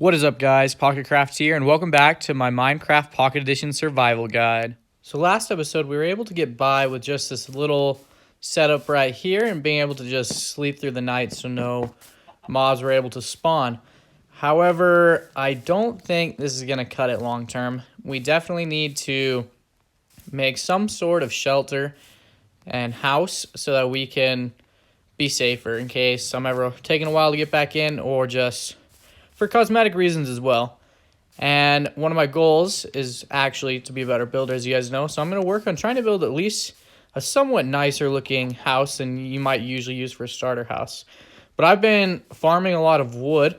What is up, guys? PocketCraft here, and welcome back to my Minecraft Pocket Edition survival guide. So last episode, we were able to get by with just this little setup right here and being able to just sleep through the night so no mobs were able to spawn. However, I don't think this is going to cut it long term. We definitely need to make some sort of shelter and house so that we can be safer in case I'm ever taking a while to get back in, or just for cosmetic reasons as well. And one of my goals is actually to be a better builder, as you guys know. So I'm going to work on trying to build at least a somewhat nicer looking house than you might usually use for a starter house. But I've been farming a lot of wood,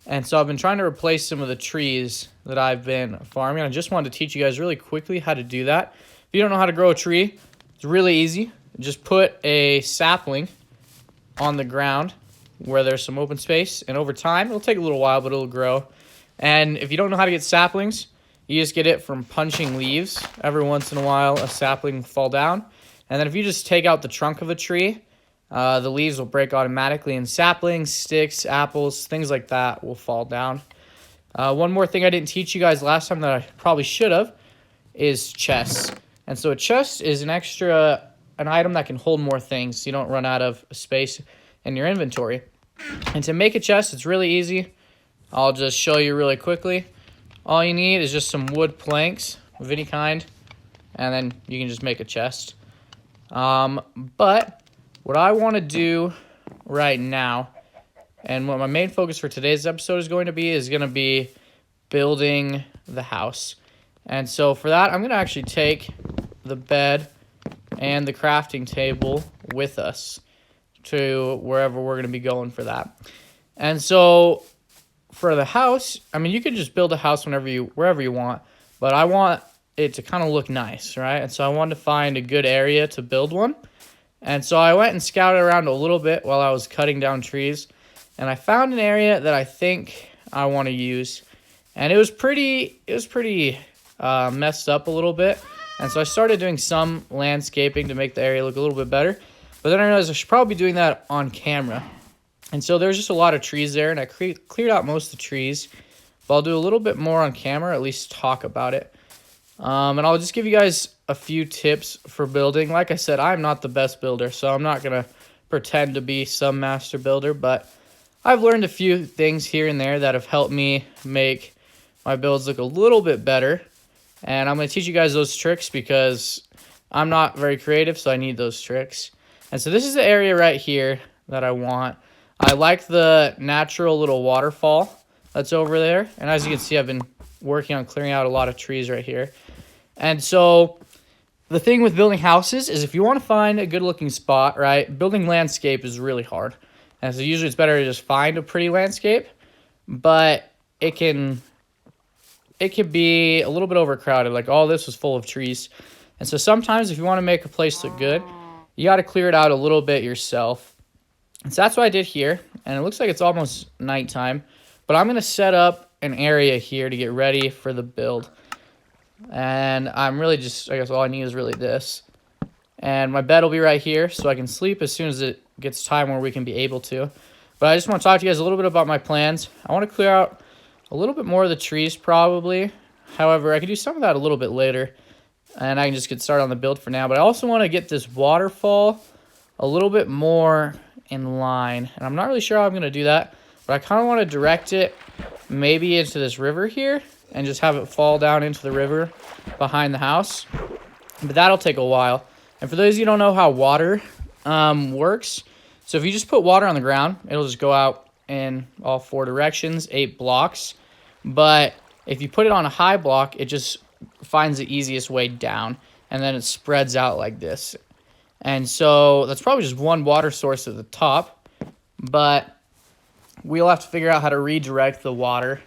and so I've been trying to replace some of the trees that I've been farming. I just wanted to teach you guys really quickly how to do that. If you don't know how to grow a tree, it's really easy. Just put a sapling on the ground where there's some open space, and over time, it'll take a little while, but it'll grow. And if you don't know how to get saplings, you just get it from punching leaves. Every once in a while, a sapling will fall down. And then if you just take out the trunk of a tree, the leaves will break automatically, and saplings, sticks, apples, things like that will fall down. One more thing I didn't teach you guys last time that I probably should have is chests. And so a chest is an item that can hold more things so you don't run out of space in your inventory. And to make a chest, it's really easy. I'll just show you really quickly. All you need is just some wood planks of any kind, and then you can just make a chest. But what I want to do right now, and what my main focus for today's episode is going to be building the house. And so for that, I'm going to actually take the bed and the crafting table with us to wherever we're going to be going for that. And so for the house, I mean, you could just build a house wherever you want, but I want it to kind of look nice, right? And so I wanted to find a good area to build one. And so I went and scouted around a little bit while I was cutting down trees, and I found an area that I think I want to use. And it was pretty messed up a little bit. And so I started doing some landscaping to make the area look a little bit better. But then I realized I should probably be doing that on camera. And so there's just a lot of trees there, and I cleared out most of the trees. But I'll do a little bit more on camera, at least talk about it. And I'll just give you guys a few tips for building. Like I said, I'm not the best builder, so I'm not going to pretend to be some master builder. But I've learned a few things here and there that have helped me make my builds look a little bit better. And I'm going to teach you guys those tricks because I'm not very creative, so I need those tricks. And so this is the area right here that I want. I like the natural little waterfall that's over there. And as you can see, I've been working on clearing out a lot of trees right here. And so the thing with building houses is if you want to find a good looking spot, right, building landscape is really hard. And so usually it's better to just find a pretty landscape, but it can be a little bit overcrowded. Like all this was full of trees. And so sometimes if you want to make a place look good, you got to clear it out a little bit yourself. And so that's what I did here. And it looks like it's almost nighttime. But I'm going to set up an area here to get ready for the build. And I'm really just, I guess all I need is really this. And my bed will be right here so I can sleep as soon as it gets time where we can be able to. But I just want to talk to you guys a little bit about my plans. I want to clear out a little bit more of the trees probably. However, I could do some of that a little bit later. And I can just get started on the build for now. But I also want to get this waterfall a little bit more in line. And I'm not really sure how I'm going to do that. But I kind of want to direct it maybe into this river here. And just have it fall down into the river behind the house. But that'll take a while. And for those of you who don't know how water works. So if you just put water on the ground, it'll just go out in all four directions, 8 blocks. But if you put it on a high block, it just finds the easiest way down, and then it spreads out like this. And so that's probably just one water source at the top, but we'll have to figure out how to redirect the water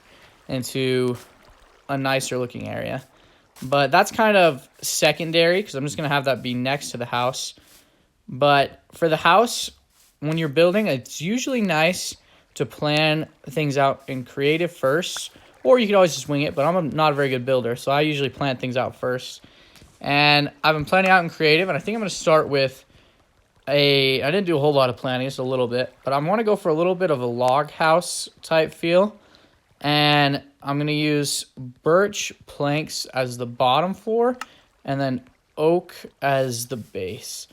into a nicer looking area. But that's kind of secondary because I'm just going to have that be next to the house. But for the house, when you're building, it's usually nice to plan things out in creative first. Or you could always just wing it, but I'm not a very good builder, so I usually plan things out first. And I've been planning out in creative, and I think I'm going to start with I didn't do a whole lot of planning, just a little bit, but I want to go for a little bit of a log house type feel. And I'm going to use birch planks as the bottom floor and then oak as the base.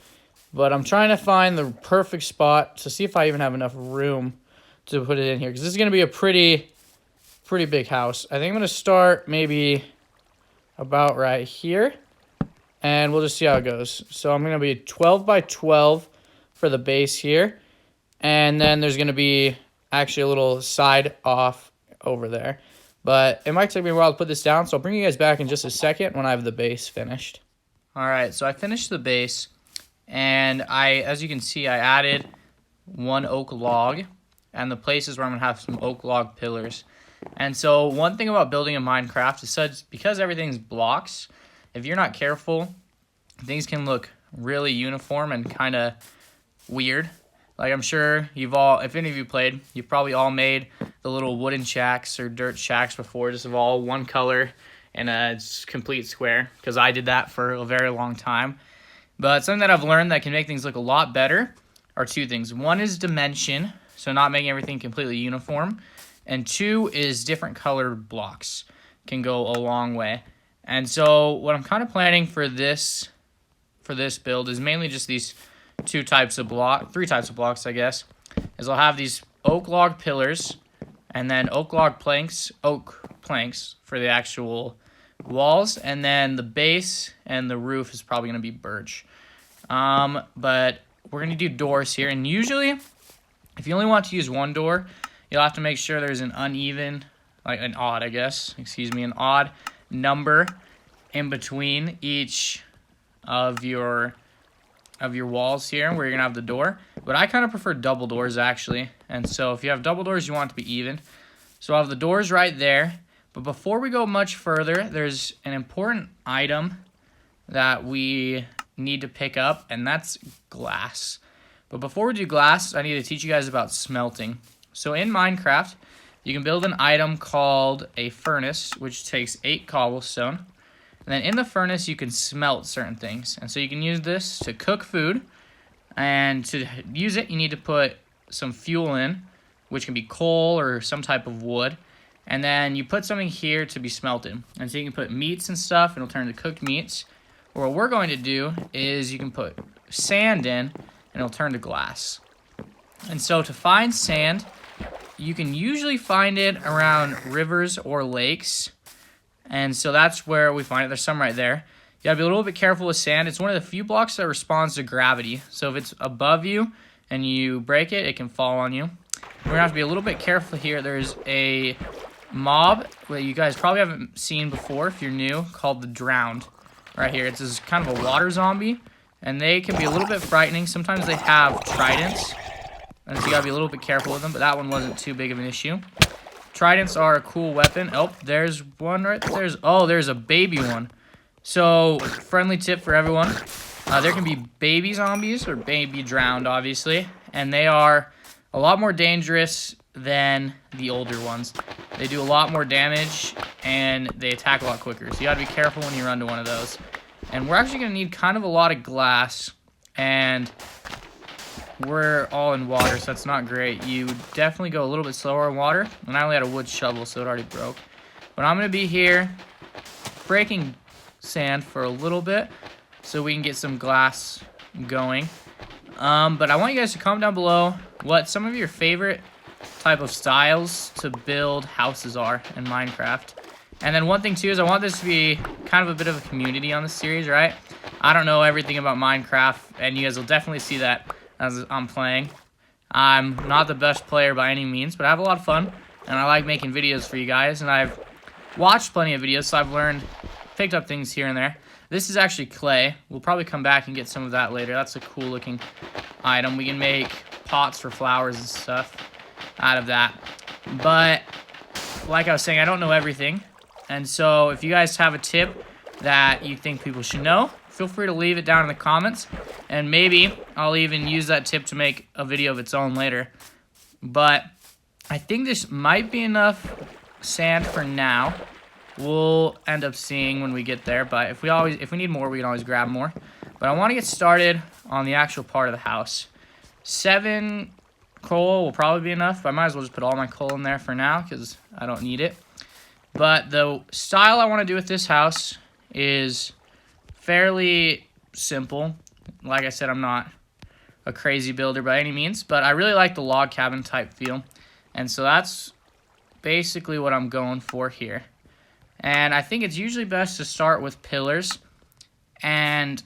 But I'm trying to find the perfect spot to see if I even have enough room to put it in here, because this is going to be a pretty big house. I think I'm going to start maybe about right here, and we'll just see how it goes. So I'm going to be 12 by 12 for the base here, and then there's going to be actually a little side off over there. But it might take me a while to put this down, so I'll bring you guys back in just a second when I have the base finished. All right, so I finished the base, and as you can see, I added one oak log, and the places where I'm going to have some oak log pillars. And so one thing about building in Minecraft is because everything's blocks, if you're not careful, things can look really uniform and kind of weird. Like, I'm sure if any of you played, you've probably all made the little wooden shacks or dirt shacks before, just of all one color and a complete square, because I did that for a very long time. But something that I've learned that can make things look a lot better are two things. One is dimension, so not making everything completely uniform. And two is different colored blocks can go a long way. And so what I'm kind of planning for this build is mainly just these three types of blocks, I guess. Is I'll have these oak log pillars and then oak planks for the actual walls, and then the base and the roof is probably going to be birch. But we're going to do doors here, and usually if you only want to use one door, you'll have to make sure there's an an odd number in between each of your walls here where you're gonna have the door. But I kind of prefer double doors, actually. And so if you have double doors, you want it to be even. So I'll have the doors right there. But before we go much further, there's an important item that we need to pick up, and that's glass. But before we do glass, I need to teach you guys about smelting. So in Minecraft, you can build an item called a furnace, which takes 8 cobblestone. And then in the furnace, you can smelt certain things. And so you can use this to cook food. And to use it, you need to put some fuel in, which can be coal or some type of wood. And then you put something here to be smelted. And so you can put meats and stuff, and it'll turn to cooked meats. Or what we're going to do is you can put sand in, and it'll turn to glass. And so to find sand, you can usually find it around rivers or lakes. And so that's where we find it. There's some right there. You gotta be a little bit careful with sand. It's one of the few blocks that responds to gravity. So if it's above you and you break it, it can fall on you. We're gonna have to be a little bit careful here. There's a mob that you guys probably haven't seen before if you're new, called the Drowned. Right here, it's this kind of a water zombie, and they can be a little bit frightening. Sometimes they have tridents, and so you gotta be a little bit careful with them, but that one wasn't too big of an issue. Tridents are a cool weapon. Oh, there's one right there. There's a baby one. So, friendly tip for everyone. There can be baby zombies, or baby drowned, obviously, and they are a lot more dangerous than the older ones. They do a lot more damage, and they attack a lot quicker, so you gotta be careful when you run to one of those. And we're actually gonna need kind of a lot of glass, and we're all in water, so that's not great. You definitely go a little bit slower in water, and I only had a wood shovel, so it already broke. But I'm gonna be here breaking sand for a little bit so we can get some glass going. But I want you guys to comment down below what some of your favorite type of styles to build houses are in Minecraft. And then one thing too is I want this to be kind of a bit of a community on this series, right? I don't know everything about Minecraft, and you guys will definitely see that as I'm playing. I'm not the best player by any means, but I have a lot of fun, and I like making videos for you guys, and I've watched plenty of videos, so I've picked up things here and there. This is actually clay. We'll probably come back and get some of that later. That's a cool looking item. We can make pots for flowers and stuff out of that. But like I was saying, I don't know everything. And so if you guys have a tip that you think people should know, feel free to leave it down in the comments. And maybe I'll even use that tip to make a video of its own later. But I think this might be enough sand for now. We'll end up seeing when we get there, but if we need more, we can always grab more. But I want to get started on the actual part of the house. 7 coal will probably be enough. I might as well just put all my coal in there for now because I don't need it. But the style I want to do with this house is fairly simple. Like I said, I'm not a crazy builder by any means, but I really like the log cabin type feel. And so that's basically what I'm going for here. And I think it's usually best to start with pillars. And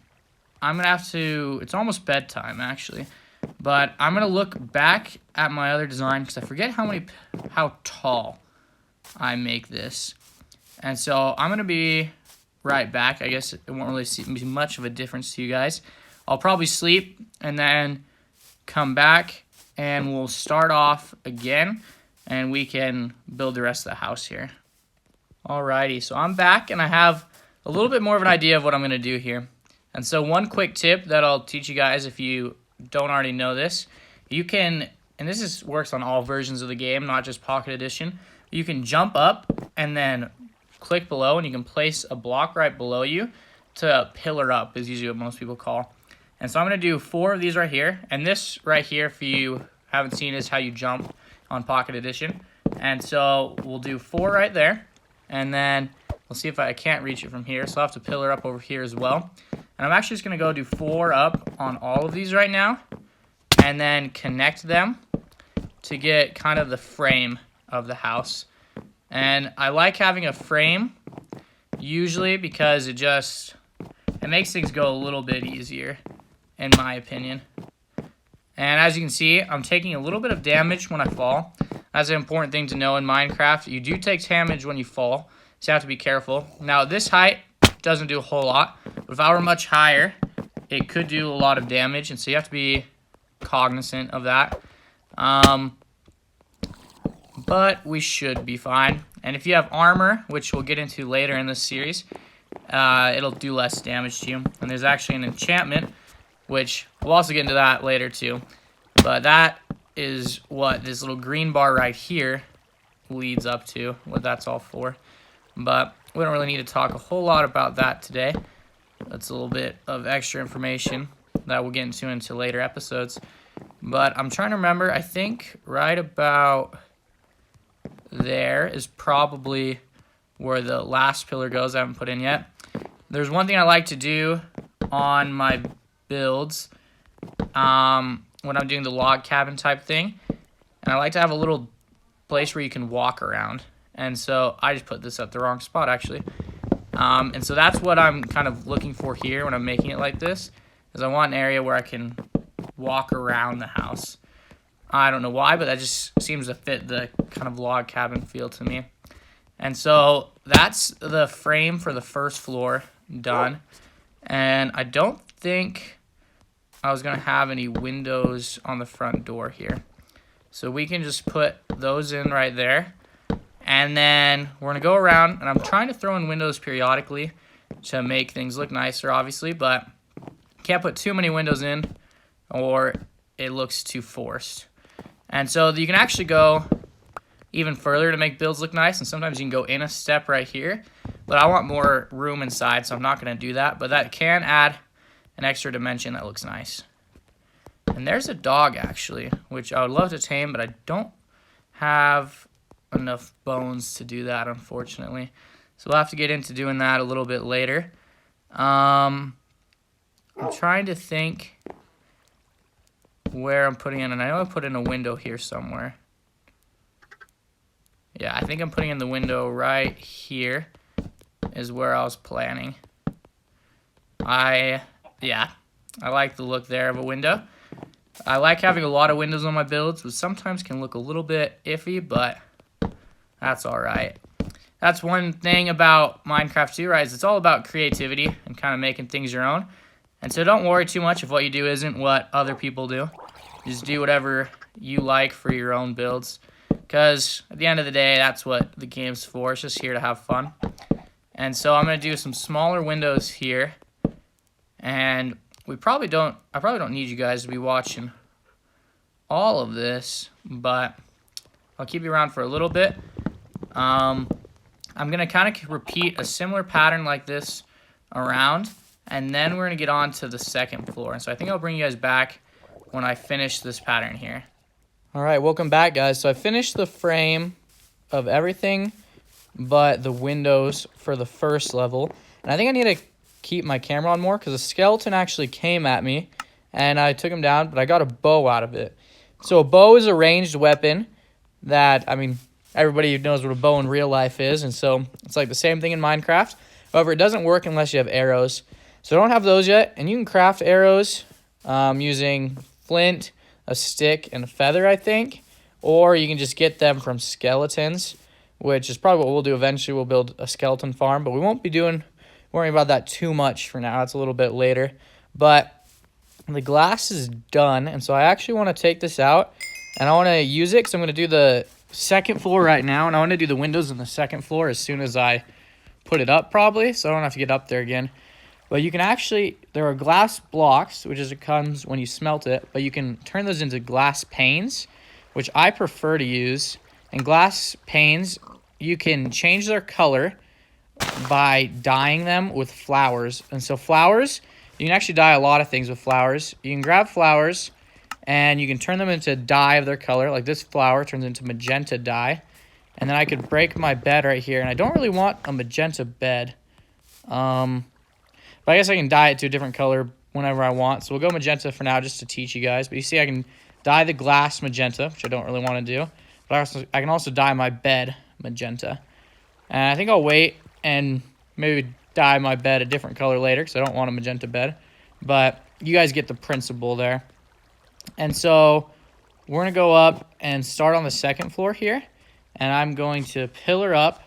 I'm going to have to, it's almost bedtime actually, but I'm going to look back at my other design because I forget how tall I make this. And so I'm going to be right back. I guess it won't really be much of a difference to you guys. I'll probably sleep and then come back and we'll start off again and we can build the rest of the house here. Alrighty, so I'm back and I have a little bit more of an idea of what I'm going to do here. And so one quick tip that I'll teach you guys if you don't already know this, you can, and this works on all versions of the game, not just Pocket Edition, you can jump up and then click below and you can place a block right below you to pillar up is usually what most people call. And so I'm going to do 4 of these right here. And this right here, if you haven't seen, is how you jump on Pocket Edition. And so we'll do 4 right there. And then we'll see if I can't reach it from here. So I'll have to pillar up over here as well. And I'm actually just going to go do 4 up on all of these right now. And then connect them to get kind of the frame of the house. And I like having a frame usually because it makes things go a little bit easier, in my opinion. And as you can see, I'm taking a little bit of damage when I fall. That's an important thing to know in Minecraft. You do take damage when you fall, so you have to be careful. Now, this height doesn't do a whole lot, but if I were much higher, it could do a lot of damage, and so you have to be cognizant of that. But we should be fine. And if you have armor, which we'll get into later in this series, it'll do less damage to you. And there's actually an enchantment, which we'll also get into that later too. But that is what this little green bar right here leads up to, what that's all for. But we don't really need to talk a whole lot about that today. That's a little bit of extra information that we'll get into later episodes. But I'm trying to remember, I think right about there is probably where the last pillar goes. I haven't put in yet. There's one thing I like to do on my builds when I'm doing the log cabin type thing, and I like to have a little place where you can walk around. And so I just put this at the wrong spot actually. And so that's what I'm kind of looking for here when I'm making it like this, is I want an area where I can walk around the house. I don't know why, but that just seems to fit the kind of log cabin feel to me. And so that's the frame for the first floor done. And I don't think I was going to have any windows on the front door here. So we can just put those in right there. And then we're going to go around, and I'm trying to throw in windows periodically to make things look nicer, obviously, but can't put too many windows in or it looks too forced. And so you can actually go even further to make builds look nice, and sometimes you can go in a step right here, but I want more room inside, so I'm not going to do that, but that can add an extra dimension that looks nice. And there's a dog, actually, which I would love to tame, but I don't have enough bones to do that, unfortunately. So we'll have to get into doing that a little bit later. I'm trying to think where I'm putting in, and I know I put in a window here somewhere. Yeah, I think I'm putting in the window right here is where I was planning. Yeah, I like the look there of a window. I like having a lot of windows on my builds, which sometimes can look a little bit iffy, but that's all right. That's one thing about Minecraft too, right? Is it's all about creativity and kind of making things your own. And so don't worry too much if what you do isn't what other people do. Just do whatever you like for your own builds. Because at the end of the day, that's what the game's for. It's just here to have fun. And so I'm going to do some smaller windows here. And I probably don't need you guys to be watching all of this, but I'll keep you around for a little bit. I'm going to kind of repeat a similar pattern like this around, and then we're going to get on to the second floor. And so I think I'll bring you guys back when I finish this pattern here. All right, welcome back, guys. So I finished the frame of everything but the windows for the first level. And I think I need to keep my camera on more because a skeleton actually came at me and I took him down, but I got a bow out of it. So a bow is a ranged weapon that, I mean, everybody knows what a bow in real life is, and so it's like the same thing in Minecraft. However, it doesn't work unless you have arrows. So I don't have those yet, and you can craft arrows using flint, a stick, and a feather, I think. Or you can just get them from skeletons, which is probably what we'll do eventually. We'll build a skeleton farm, but we won't be worrying about that too much for now. It's a little bit later. But the glass is done, and so I actually want to take this out, and I want to use it because I'm going to do the second floor right now, and I want to do the windows on the second floor as soon as I put it up probably, so I don't have to get up there again. But you can actually, there are glass blocks, which is it comes when you smelt it, but you can turn those into glass panes, which I prefer to use. And glass panes, you can change their color by dyeing them with flowers. And so flowers, you can actually dye a lot of things with flowers. You can grab flowers and you can turn them into dye of their color. Like this flower turns into magenta dye. And then I could break my bed right here. And I don't really want a magenta bed. But I guess I can dye it to a different color whenever I want. So we'll go magenta for now just to teach you guys. But you see I can dye the glass magenta, which I don't really want to do. But I can also dye my bed magenta. And I think I'll wait and maybe dye my bed a different color later because I don't want a magenta bed. But you guys get the principle there. And so we're going to go up and start on the second floor here. And I'm going to pillar up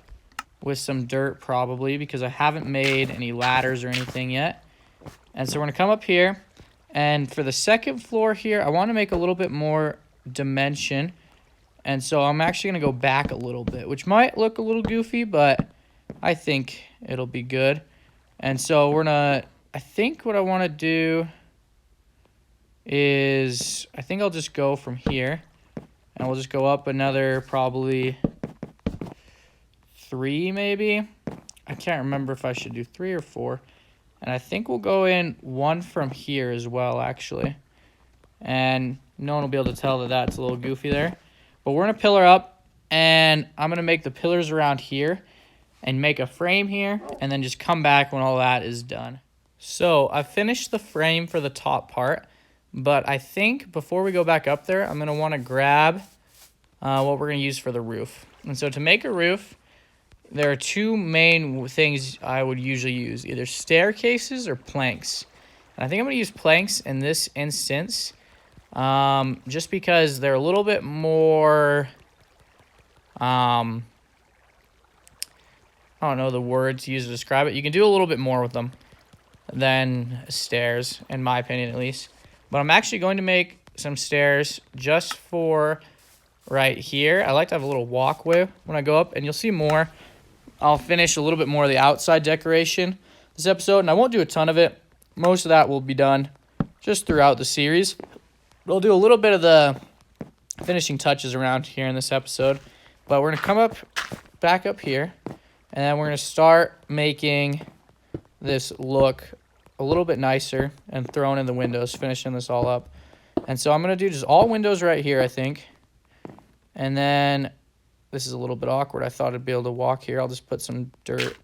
with some dirt probably because I haven't made any ladders or anything yet. And so we're going to come up here. And for the second floor here, I want to make a little bit more dimension. And so I'm actually going to go back a little bit, which might look a little goofy, but I think it'll be good. And so we're going to, I think what I want to do is, I think I'll just go from here. And we'll just go up another probably 3 maybe. I can't remember if I should do 3 or 4. And I think we'll go in 1 from here as well, actually. And no one will be able to tell that that's a little goofy there. But we're going to pillar up, and I'm going to make the pillars around here and make a frame here, and then just come back when all that is done. So I finished the frame for the top part, but I think before we go back up there, I'm going to want to grab what we're going to use for the roof. And so to make a roof, there are 2 main things I would usually use, either staircases or planks. And I think I'm going to use planks in this instance, just because they're a little bit more, I don't know the words to use to describe it. You can do a little bit more with them than stairs, in my opinion at least. But I'm actually going to make some stairs just for right here. I like to have a little walkway when I go up, and you'll see more. I'll finish a little bit more of the outside decoration this episode, and I won't do a ton of it. Most of that will be done just throughout the series. But I'll do a little bit of the finishing touches around here in this episode. But we're going to come back up here, and then we're going to start making this look a little bit nicer and throwing in the windows, finishing this all up. And so I'm going to do just all windows right here, I think. And then this is a little bit awkward. I thought I'd be able to walk here. I'll just put some dirt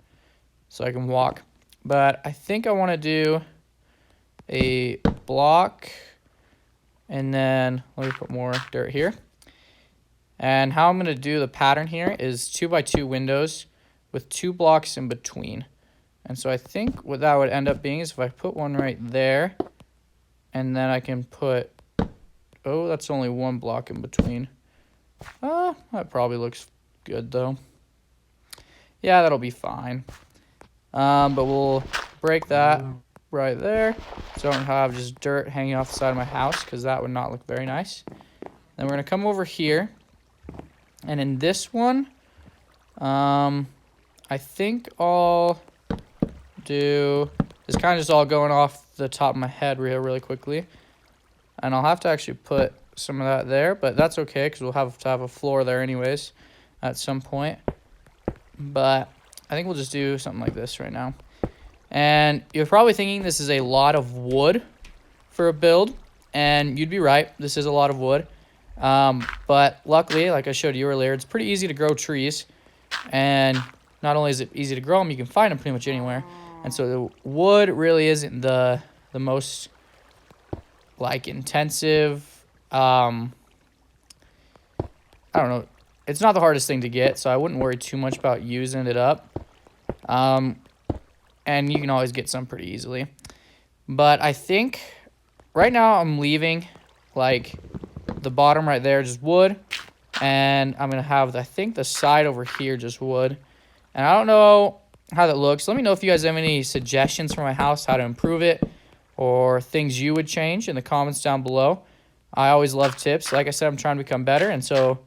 so I can walk. But I think I want to do a block, and then let me put more dirt here. And how I'm going to do the pattern here is 2x2 windows with 2 blocks in between. And so I think what that would end up being is if I put one right there, and then I can put, oh, that's only 1 block in between. That probably looks good though. Yeah, that'll be fine. But we'll break that right there, so I don't have just dirt hanging off the side of my house, because that would not look very nice. Then we're going to come over here, and in this one, I think I'll do, it's kind of just all going off the top of my head really quickly, and I'll have to actually put some of that there, but that's okay because we'll have to have a floor there anyways at some point. But I think we'll just do something like this right now. And you're probably thinking this is a lot of wood for a build, and you'd be right. This is a lot of wood. But luckily, like I showed you earlier, it's pretty easy to grow trees. And not only is it easy to grow them, you can find them pretty much anywhere. And so the wood really isn't the most like intensive. I don't know. It's not the hardest thing to get, so I wouldn't worry too much about using it up. And you can always get some pretty easily. But I think right now I'm leaving like the bottom right there just wood. And I'm going to have, I think, the side over here just wood. And I don't know how that looks. Let me know if you guys have any suggestions for my house, how to improve it, or things you would change in the comments down below. I always love tips. Like I said, I'm trying to become better. And so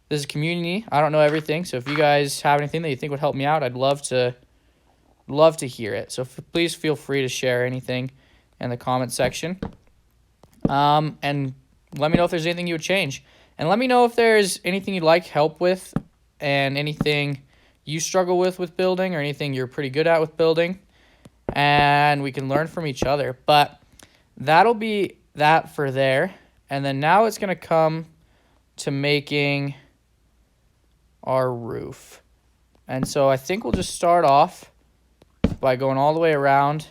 this is a community. I don't know everything. So if you guys have anything that you think would help me out, I'd love to hear it. So please feel free to share anything in the comment section. And let me know if there's anything you would change. And let me know if there's anything you'd like help with and anything you struggle with building or anything you're pretty good at with building. And we can learn from each other. But that'll be that for there. And then now it's going to come to making our roof. And so I think we'll just start off by going all the way around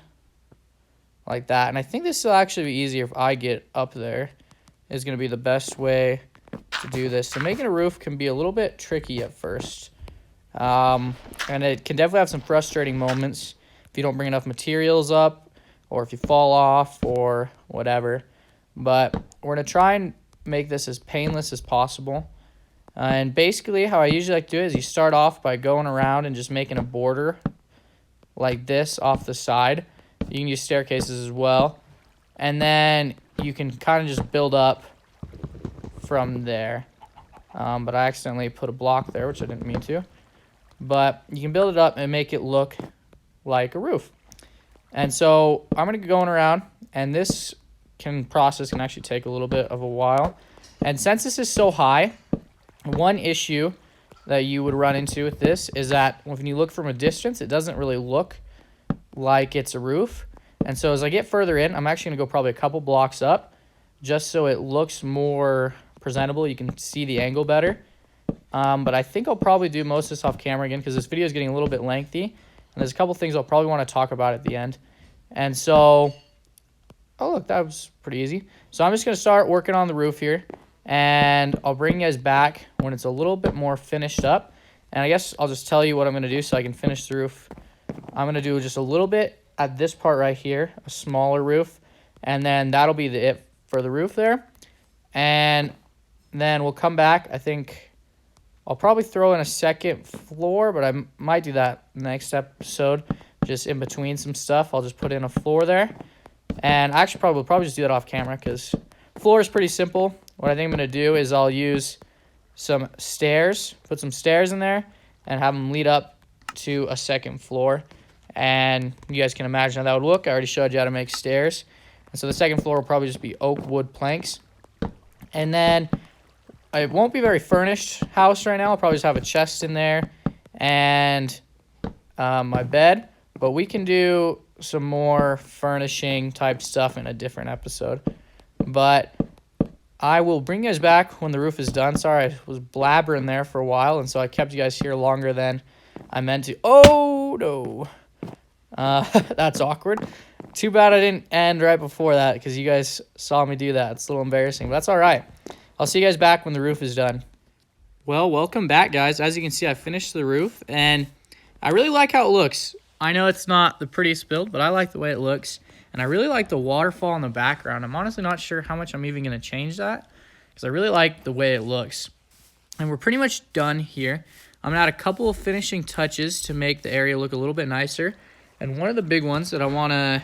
like that. And I think this will actually be easier if I get up there. Is going to be the best way to do this. So making a roof can be a little bit tricky at first. And it can definitely have some frustrating moments if you don't bring enough materials up or if you fall off or whatever. But we're going to try and make this as painless as possible. And basically how I usually like to do it is you start off by going around and just making a border like this off the side. You can use staircases as well. And then you can kind of just build up from there. But I accidentally put a block there, which I didn't mean to. But you can build it up and make it look like a roof. And so I'm going to go going around, and this process can actually take a little bit of a while. And since this is so high, one issue that you would run into with this is that when you look from a distance, it doesn't really look like it's a roof. And so as I get further in, I'm actually going to go probably a couple blocks up just so it looks more presentable. You can see the angle better. But I think I'll probably do most of this off camera again because this video is getting a little bit lengthy. And there's a couple things I'll probably want to talk about at the end. And so, oh, look, that was pretty easy. So I'm just going to start working on the roof here. And I'll bring you guys back when it's a little bit more finished up. And I guess I'll just tell you what I'm going to do so I can finish the roof. I'm going to do just a little bit at this part right here, a smaller roof. And then that'll be it for the roof there. And then we'll come back. I think I'll probably throw in a second floor, but I might do that next episode, just in between some stuff. I'll just put in a floor there. And actually probably just do that off camera because floor is pretty simple. What I think I'm going to do is I'll use some stairs, put some stairs in there, and have them lead up to a second floor. And you guys can imagine how that would look. I already showed you how to make stairs. And so the second floor will probably just be oak wood planks. And then it won't be a very furnished house right now. I'll probably just have a chest in there and my bed. But we can do some more furnishing type stuff in a different episode. But I will bring you guys back when the roof is done. Sorry, I was blabbering there for a while, and so I kept you guys here longer than I meant to. Oh, no. That's awkward. Too bad I didn't end right before that because you guys saw me do that. It's a little embarrassing, but that's all right. I'll see you guys back when the roof is done. Well, welcome back, guys. As you can see, I finished the roof, and I really like how it looks. I know it's not the prettiest build, but I like the way it looks. And I really like the waterfall in the background. I'm honestly not sure how much I'm even going to change that because I really like the way it looks. And we're pretty much done here. I'm going to add a couple of finishing touches to make the area look a little bit nicer. And one of the big ones that I want to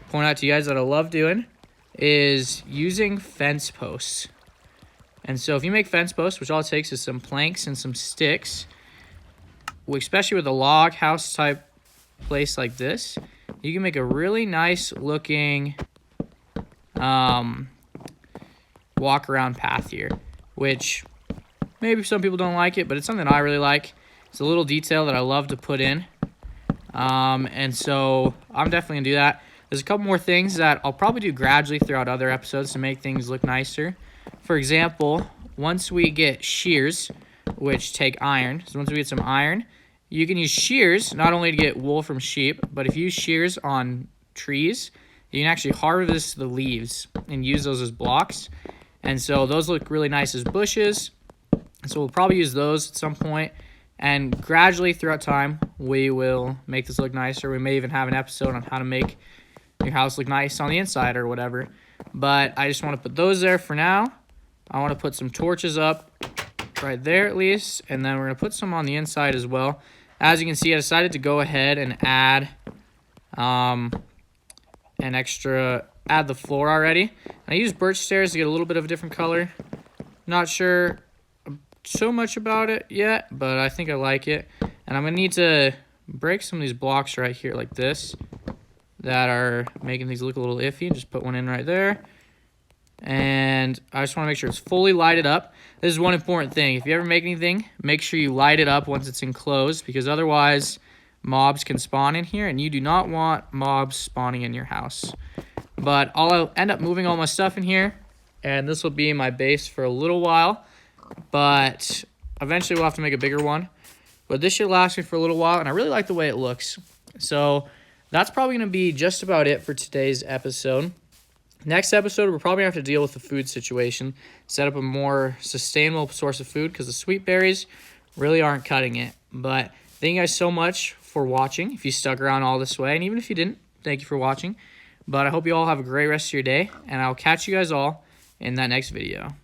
point out to you guys that I love doing is using fence posts. And so if you make fence posts, which all it takes is some planks and some sticks, especially with a log house type place like this, you can make a really nice looking walk around path here, which maybe some people don't like it, but it's something I really like. It's a little detail that I love to put in. And so I'm definitely gonna do that. There's a couple more things that I'll probably do gradually throughout other episodes to make things look nicer. For example, once we get shears, which take iron, so once we get some iron, you can use shears not only to get wool from sheep, but if you use shears on trees, you can actually harvest the leaves and use those as blocks. And so those look really nice as bushes. So we'll probably use those at some point. And gradually throughout time, we will make this look nicer. We may even have an episode on how to make your house look nice on the inside or whatever. But I just want to put those there for now. I want to put some torches up right there at least. And then we're going to put some on the inside as well. As you can see, I decided to go ahead and add add the floor already. I used birch stairs to get a little bit of a different color. Not sure so much about it yet, but I think I like it. And I'm gonna need to break some of these blocks right here like this that are making things look a little iffy, and just put one in right there. And I just want to make sure it's fully lighted up. This is one important thing. If you ever make anything, make sure you light it up once it's enclosed, because otherwise mobs can spawn in here, and you do not want mobs spawning in your house. But I'll end up moving all my stuff in here, and this will be my base for a little while. But eventually we'll have to make a bigger one. But this should last me for a little while, and I really like the way it looks. So that's probably going to be just about it for today's episode. Next episode, we're probably going to have to deal with the food situation, set up a more sustainable source of food, because the sweet berries really aren't cutting it. But thank you guys so much for watching, if you stuck around all this way. And even if you didn't, thank you for watching. But I hope you all have a great rest of your day, and I'll catch you guys all in that next video.